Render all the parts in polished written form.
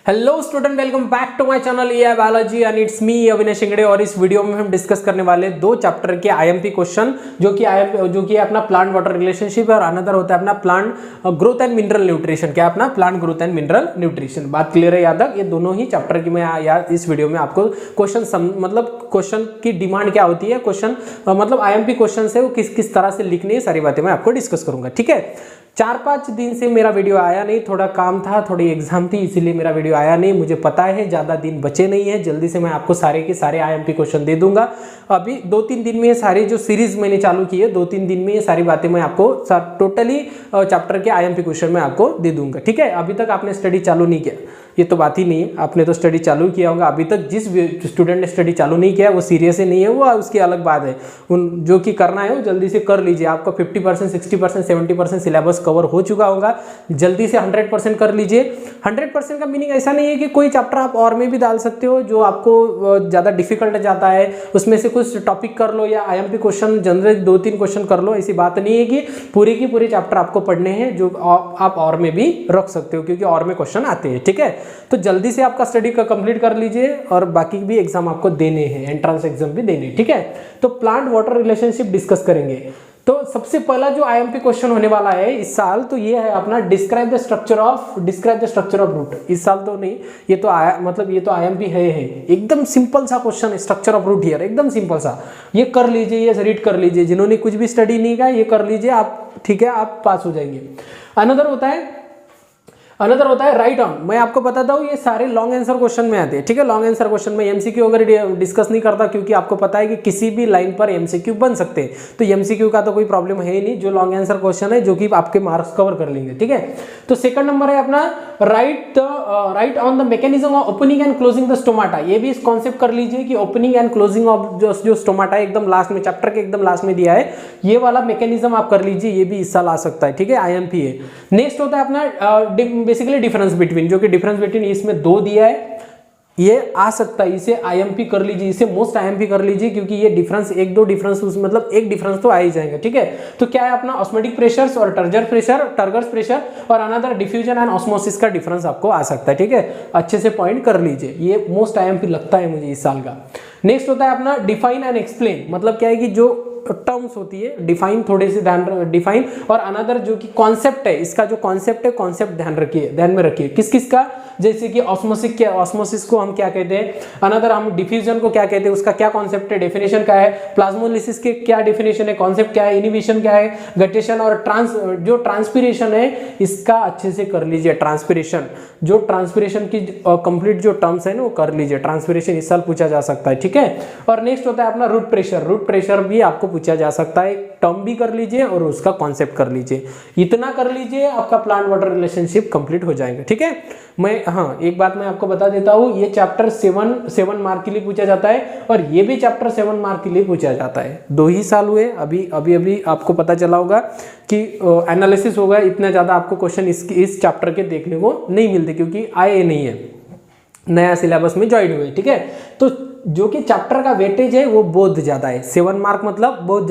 Hello student, welcome back to my channel ये biology and it's me Avinash Shingade. और इस video में हम डिस्कस करने वाले दो चैप्टर के आईएमपी क्वेश्चन जो कि अपना प्लांट वाटर रिलेशनशिप और अनदर होता है अपना plant growth and mineral nutrition. क्या अपना plant growth and mineral nutrition. बात क्लियर है? याद तक ये दोनों ही चैप्टर की मैं इस वीडियो में आपको क्वेश्चन मतलब क्वेश्चन की डिमांड क्या होती है, क्वेश्चन मतलब आईएमपी क्वेश्चन है वो किस किस तरह से लिखनी है, सारी बातें मैं आपको डिस्कस करूंगा। ठीक है, 4-5 दिन से मेरा वीडियो आया नहीं, थोड़ा काम था, थोड़ी एग्जाम थी, इसीलिए मेरा वीडियो आया नहीं। मुझे पता है ज़्यादा दिन बचे नहीं है, जल्दी से मैं आपको सारे के सारे आईएमपी क्वेश्चन दे दूंगा। अभी 2-3 दिन में ये सारी जो सीरीज मैंने चालू की है, 2-3 दिन में ये सारी बातें मैं आपको टोटली चैप्टर के आईएमपी क्वेश्चन मैं आपको दे दूंगा। ठीक है, अभी तक आपने स्टडी चालू नहीं किया ये तो बात ही नहीं है, आपने तो स्टडी चालू किया होगा। अभी तक जिस स्टूडेंट ने स्टडी चालू नहीं किया वो सीरियस ही नहीं है, वो उसकी अलग बात है। उन जो कि करना है वो जल्दी से कर लीजिए। आपका 50%, 60%, 70% सिलेबस कवर हो चुका होगा, जल्दी से 100% कर लीजिए। 100% का मीनिंग ऐसा नहीं है कि कोई चैप्टर आप और में भी डाल सकते हो जो आपको ज़्यादा डिफिकल्ट जाता है, उसमें से कुछ टॉपिक कर लो या आईएमपी क्वेश्चन जनरल 2-3 क्वेश्चन कर लो। ऐसी बात नहीं है कि पूरे की पूरे चैप्टर आपको पढ़ने हैं, जो आप और में भी रख सकते हो क्योंकि और में क्वेश्चन आते हैं। ठीक है, तो जल्दी से आपका स्टडी का कंप्लीट कर लीजिए और बाकी भी एग्जाम आपको देने हैं, एंट्रेंस एग्जाम भी देने हैं। ठीक है, तो प्लांट वाटर रिलेशनशिप डिस्कस करेंगे। तो सबसे पहला जो आईएमपी क्वेश्चन होने वाला है इस साल, तो ये है अपना describe the structure of root. इस साल तो नहीं, ये तो मतलब ये तो आईएमपी है एकदम सिंपल सा question, structure of root here, एकदम सिंपल सा। ये कर लीजिए, ये रीड कर लीजिए, जिन्होंने कुछ भी स्टडी नहीं किया ये कर लीजिए आप। ठीक है, आप पास हो जाएंगे। अनदर होता है राइट ऑन। मैं आपको बताता हूँ ये सारे लॉन्ग आंसर क्वेश्चन में आते हैं। ठीक है, लॉन्ग आंसर क्वेश्चन में एमसीक्यू अगर डिस्कस नहीं करता क्योंकि आपको पता है कि किसी भी लाइन पर एमसीक्यू बन सकते हैं, तो एमसीक्यू का तो कोई प्रॉब्लम है ही नहीं। जो लॉन्ग आंसर क्वेश्चन है जो कि आपके मार्क्स कवर कर लेंगे। ठीक है, तो सेकंड नंबर है अपना right on the mechanism of opening and closing the stomata. ये भी इस कॉन्सेप्ट कर लीजिए कि ओपनिंग एंड क्लोजिंग ऑफ जो स्टोमाटा एकदम लास्ट में, चैप्टर के एकदम लास्ट में दिया है, ये वाला मैकेनिज्म आप कर लीजिए, ये भी इस साल आ सकता है। ठीक है, आईएमपी है। नेक्स्ट होता है अपना बेसिकली डिफरेंस बिटवीन, जो कि डिफरेंस बिटवीन इसमें 2 दिया है, ये आ सकता है, इसे आईएमपी कर लीजिए, इसे मोस्ट आईएमपी कर लीजिए क्योंकि ये डिफरेंस 1-2 डिफरेंस मतलब एक डिफरेंस तो आ ही जाएगा। ठीक है, तो क्या है अपना ऑस्मोटिक प्रेशर्स और टर्गर्स प्रेशर और अनदर डिफ्यूजन एंड ऑस्मोसिस का डिफरेंस आपको आ सकता है। ठीक है, अच्छे से पॉइंट कर लीजिए, ये मोस्ट आईएमपी लगता है मुझे इस साल का। नेक्स्ट होता है अपना डिफाइन एंड एक्सप्लेन। मतलब क्या है कि जो टर्म्स होती है डिफाइन, थोड़े से डिफाइन और अनदर जो कि कॉन्सेप्ट है, इसका जो कॉन्सेप्ट है, कॉन्सेप्ट ध्यान में रखिए। किस किस का, जैसे कि ऑस्मोसिस को हम क्या कहते हैं, अनदर हम डिफ्यूजन को क्या कहते हैं, उसका क्या कॉन्सेप्ट है, डेफिनेशन क्या है, प्लाज्मोलिसिस के क्या डेफिनेशन है, कॉन्सेप्ट क्या है, इनिबिशन क्या है, गटेशन और ट्रांसपिरेशन है, इसका अच्छे से कर लीजिए। ट्रांसपिरेशन की कंप्लीट जो टर्म्स है ना वो कर लीजिए। ट्रांसपिरेशन इस साल पूछा जा सकता है। ठीक है, और नेक्स्ट होता है अपना रूट प्रेशर भी आपको पूछा जा सकता है, टर्म भी कर लीजिए और उसका कॉन्सेप्ट कर लीजिए। इतना कर लीजिए, आपका प्लांट वाटर रिलेशनशिप कंप्लीट हो जाएगा। ठीक है, एक बात मैं आपको बता देता हूं, ये चैप्टर 7 मार्क के लिए पूछा जाता है और ये भी चैप्टर 7 मार्क के लिए पूछा जाता है। 2 ही साल हुए, अभी आपको पता चला होगा कि एनालिसिस होगा, इतना ज्यादा आपको क्वेश्चन इस चैप्टर के देखने को नहीं मिलते क्योंकि आए नहीं है, नया सिलेबस में ज्वाइन हुए। ठीक है, तो जो कि चैप्टर का वेटेज है वो बहुत ज्यादा है, 7 मार्क मतलब बहुत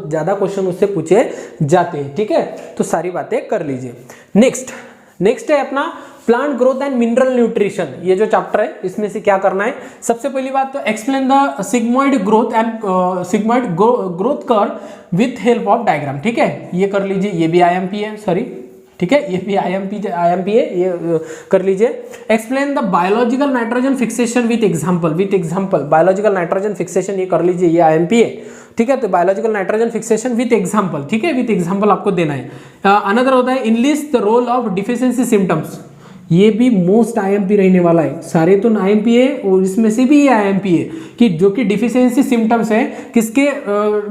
ज्यादा क्वेश्चन उससे पूछे जाते हैं। ठीक है, तो सारी बातें कर लीजिए। नेक्स्ट है अपना plant growth and mineral nutrition. ये जो चैप्टर है इसमें से क्या करना है, सबसे पहली बात तो explain the sigmoid growth curve with help of diagram. ठीक है, ये कर लीजिए, ये भी आईएमपी है, सॉरी। ठीक है, ये भी आईएमपी है, ये कर लीजिए। Explain the biological nitrogen fixation with example biological nitrogen fixation, ये कर लीजिए, ये आईएमपी है। ठीक है, तो biological nitrogen fixation with example. ठीक है, विथ एग्जांपल आपको देना है। अनदर होता है enlist the role of deficiency symptoms. ये भी मोस्ट आईएमपी रहने वाला है, सारे तो आईएमपी है और इसमें से भी ये आईएमपी है कि जो कि डिफिशियंसी सिम्टम्स है किसके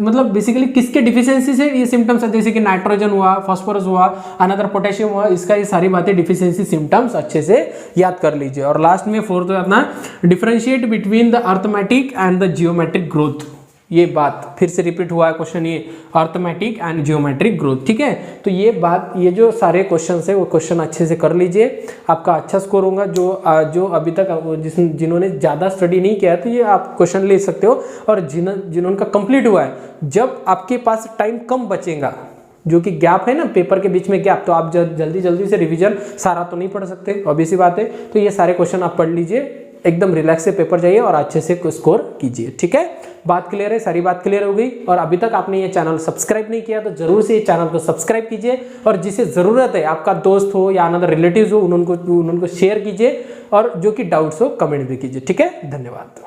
मतलब बेसिकली किसके डिफिशियंसी से ये सिम्टम्स है, जैसे कि नाइट्रोजन हुआ, फास्फोरस हुआ, अनदर पोटेशियम हुआ, इसका ये सारी बातें डिफिशियंसी सिम्टम्स अच्छे से याद कर लीजिए। और लास्ट में 4th है अपना differentiate between the arithmetic and the geometric growth. ये बात फिर से रिपीट हुआ है क्वेश्चन, ये अर्थमेटिक एंड जियोमेट्रिक ग्रोथ। ठीक है, तो ये बात, ये जो सारे क्वेश्चन है वो क्वेश्चन अच्छे से कर लीजिए, आपका अच्छा स्कोर होगा। जो अभी तक जिन्होंने ज़्यादा स्टडी नहीं किया है तो ये आप क्वेश्चन ले सकते हो, और जिन्होंने कंप्लीट हुआ है, जब आपके पास टाइम कम बचेगा, जो कि गैप है ना पेपर के बीच में गैप, तो आप जल्दी जल्दी से रिवीजन सारा तो नहीं पढ़ सकते, ऑब्वियस सी बात है। तो ये सारे क्वेश्चन आप पढ़ लीजिए, एकदम रिलैक्स से पेपर जाइए और अच्छे से स्कोर कीजिए, ठीक है। बात क्लियर है, सारी बात क्लियर हो गई। और अभी तक आपने ये चैनल सब्सक्राइब नहीं किया तो जरूर से ये चैनल को सब्सक्राइब कीजिए, और जिसे ज़रूरत है, आपका दोस्त हो या अनदर रिलेटिव्स हो, उनको शेयर कीजिए, और जो कि डाउट्स हो कमेंट भी कीजिए, ठीक है। धन्यवाद।